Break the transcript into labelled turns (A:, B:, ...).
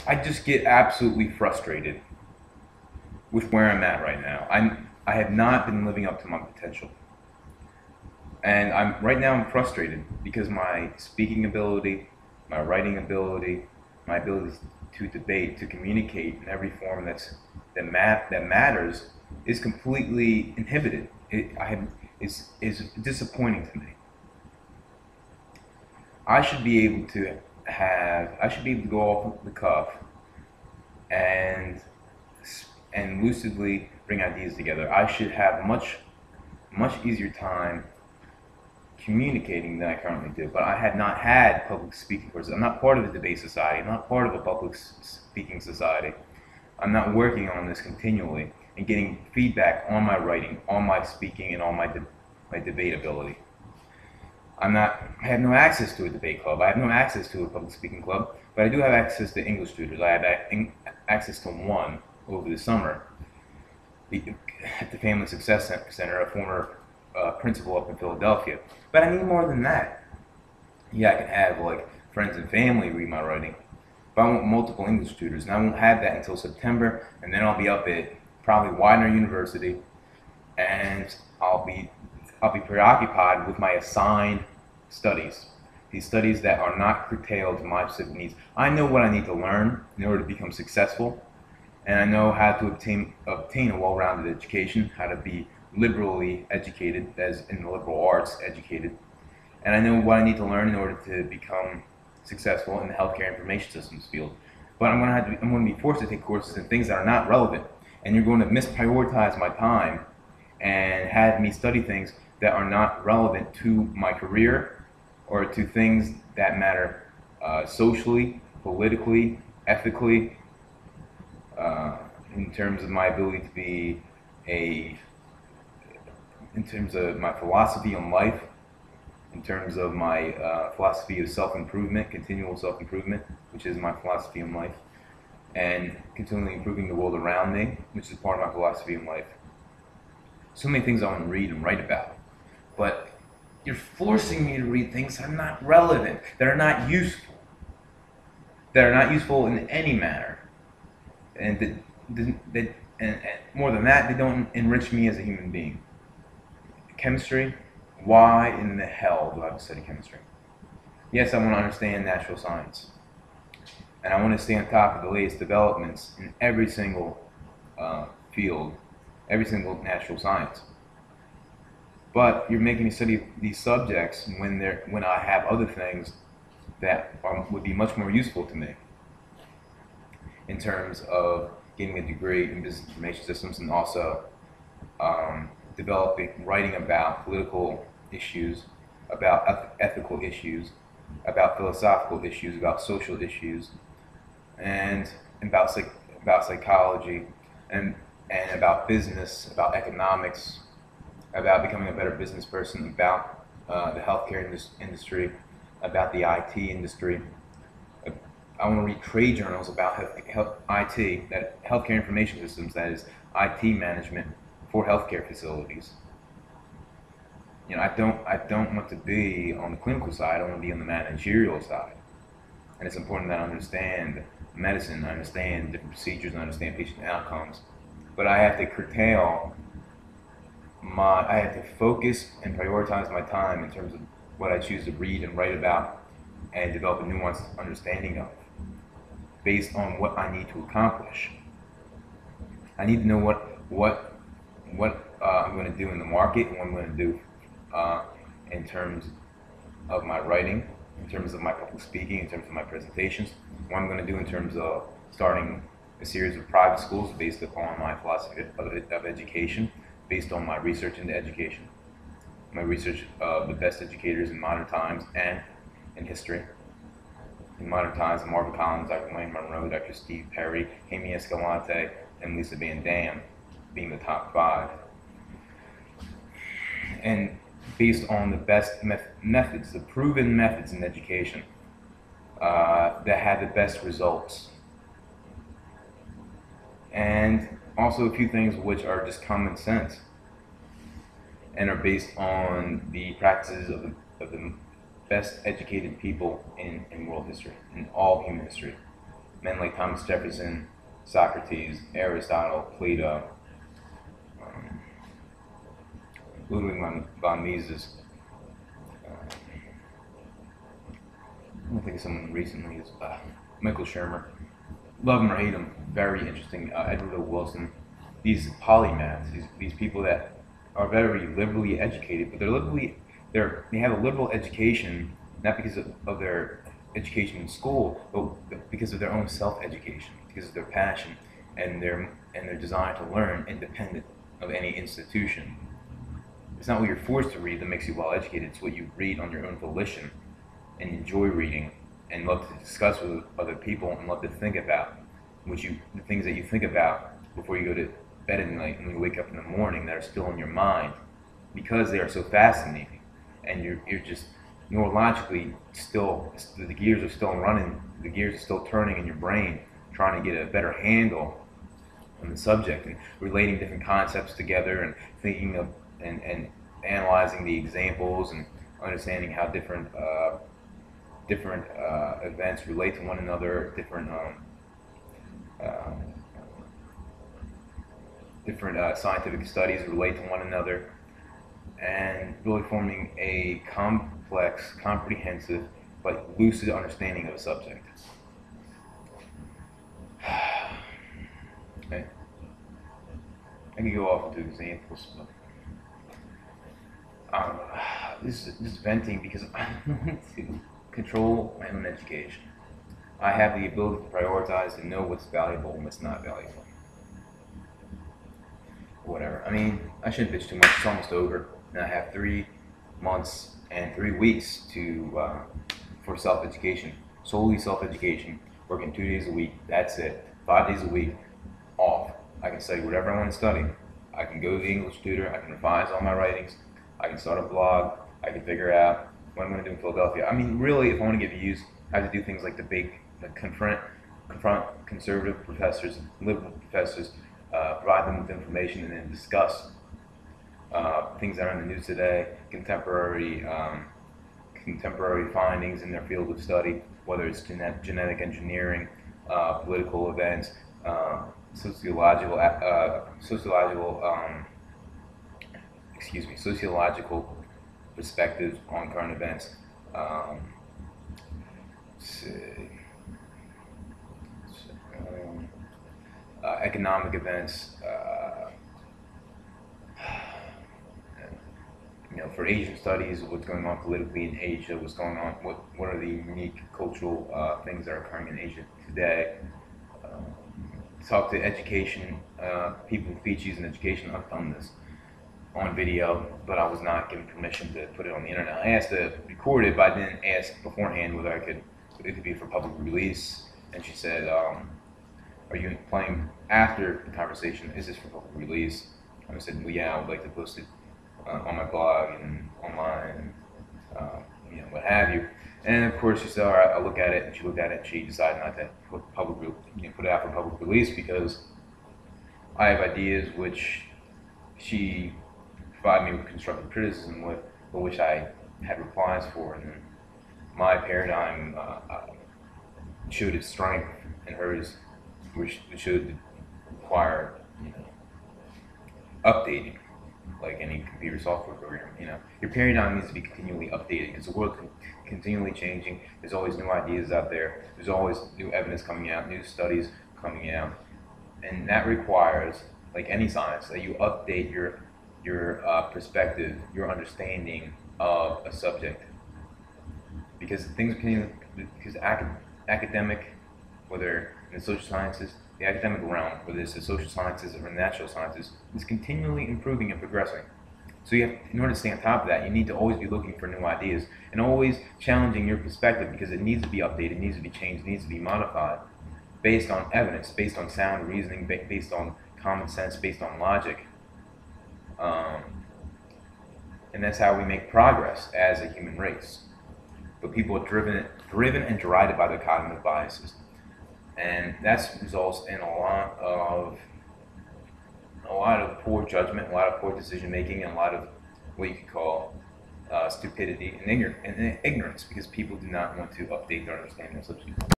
A: I just get absolutely frustrated with where I'm at right now. I have not been living up to my potential. And right now I'm frustrated because my speaking ability, my writing ability, my ability to debate, to communicate in every form that matters is completely inhibited. Is disappointing to me. I should be able to go off the cuff and lucidly bring ideas together. I should have much easier time communicating than I currently do. But I have not had public speaking courses. I'm not part of a debate society. I'm not part of a public speaking society. I'm not working on this continually and getting feedback on my writing, on my speaking, and on my debate ability. I have no access to a debate club. I have no access to a public speaking club, but I do have access to English tutors. I have access to one over the summer at the Family Success Center, a former principal up in Philadelphia. But I need more than that. Yeah, I can have like friends and family read my writing, but I want multiple English tutors, and I won't have that until September, and then I'll be up at probably Widener University, and I'll be preoccupied with my assigned studies. These studies that are not curtailed to my specific needs. I know what I need to learn in order to become successful, and I know how to obtain a well-rounded education, how to be liberally educated, as in the liberal arts educated, and I know what I need to learn in order to become successful in the healthcare information systems field. But I'm going to be forced to take courses in things that are not relevant, and you're going to misprioritize my time and have me study things that are not relevant to my career or to things that matter socially, politically, ethically, in terms of my ability to be in terms of my philosophy on life, in terms of my philosophy of self-improvement, continual self-improvement, which is my philosophy on life, and continually improving the world around me, which is part of my philosophy on life. So many things I want to read and write about, but you're forcing me to read things that are not relevant, that are not useful, in any manner, and and more than that, they don't enrich me as a human being. Chemistry, why in the hell do I have to study chemistry? Yes, I want to understand natural science, and I want to stay on top of the latest developments in every single field, every single natural science. But you're making me study these subjects when I have other things that would be much more useful to me in terms of getting a degree in business information systems, and also writing about political issues, about ethical issues, about philosophical issues, about social issues, and about psychology, and about business, about economics, about becoming a better business person, about the healthcare industry, about the IT industry. I want to read trade journals about IT, that healthcare information systems, that is IT management for healthcare facilities. I don't want to be on the clinical side. I want to be on the managerial side. And it's important that I understand medicine, I understand different procedures, I understand patient outcomes. But I have to I have to focus and prioritize my time in terms of what I choose to read and write about and develop a nuanced understanding of based on what I need to accomplish. I need to know what I'm going to do in the market and what I'm going to do in terms of my writing, in terms of my public speaking, in terms of my presentations, what I'm going to do in terms of starting a series of private schools based upon my philosophy of education, based on my research into education, my research of the best educators in modern times and in history. In modern times, Marvin Collins, Dr. Wayne Monroe, Dr. Steve Perry, Amy Escalante, and Lisa Van Dam being the top five. And based on the best methods, the proven methods in education that have the best results. And also a few things which are just common sense and are based on the practices of the best educated people in world history, in all human history. men like Thomas Jefferson, Socrates, Aristotle, Plato, um, Ludwig von Mises. I think of someone recently is Michael Shermer. Love him or hate him, very interesting. Edward O. Wilson. These polymaths, these people that are very liberally educated, but they have a liberal education not because of their education in school, but because of their own self-education, because of their passion and their desire to learn independent of any institution. It's not what you're forced to read that makes you well educated. It's what you read on your own volition and enjoy reading and love to discuss with other people and love to think about the things that you think about before you go to bed at night and when you wake up in the morning that are still in your mind because they are so fascinating and you're just neurologically still, the gears are still running, the gears are still turning in your brain trying to get a better handle on the subject and relating different concepts together and thinking of and analyzing the examples and understanding how different events relate to one another, different scientific studies relate to one another, and really forming a complex, comprehensive, but lucid understanding of a subject. Okay. I can go off into examples, but this is venting because I want to control my own education. I have the ability to prioritize and know what's valuable and what's not valuable. Whatever. I mean, I shouldn't bitch too much. It's almost over, and I have 3 months and 3 weeks for self-education, solely self-education. Working 2 days a week. That's it. 5 days a week off. I can study whatever I want to study. I can go to the English tutor. I can revise all my writings. I can start a blog. I can figure out what I'm going to do in Philadelphia. I mean, really, if I want to get views, I have to do things like confront conservative professors, liberal professors, provide them with information, and then discuss things that are in the news today, contemporary findings in their field of study, whether it's genetic engineering, political events, sociological perspectives on current events. Economic events, for Asian studies, what's going on politically in Asia, what's going on, what are the unique cultural things that are occurring in Asia today. Talk to education, people with PhDs in education. I've done this on video, but I was not given permission to put it on the internet. I asked to record it, but I didn't ask beforehand whether it could be for public release. And she said, "Are you planning after the conversation? Is this for public release?" And I said, "Well, yeah, I would like to post it on my blog and online, and what have you." And of course, she said, "All right, I'll look at it." And she looked at it, and she decided not to put it out for public release because I have ideas which she provided me with constructive criticism with, but which I had replies for, and then my paradigm showed its strength, and hers, which should require, updating, like any computer software program. Your paradigm needs to be continually updated because the world continually changing. There's always new ideas out there. There's always new evidence coming out, new studies coming out, and that requires, like any science, that you update your perspective, your understanding of a subject, because academic, whether in the social sciences, the academic realm, whether it's the social sciences or natural sciences, is continually improving and progressing. So in order to stay on top of that, you need to always be looking for new ideas and always challenging your perspective because it needs to be updated, needs to be changed, needs to be modified based on evidence, based on sound reasoning, based on common sense, based on logic. And that's how we make progress as a human race. But people are driven and derided by their cognitive biases. And that results in a lot of poor judgment, a lot of poor decision making, and a lot of what you could call stupidity and ignorance, because people do not want to update their understanding of subject.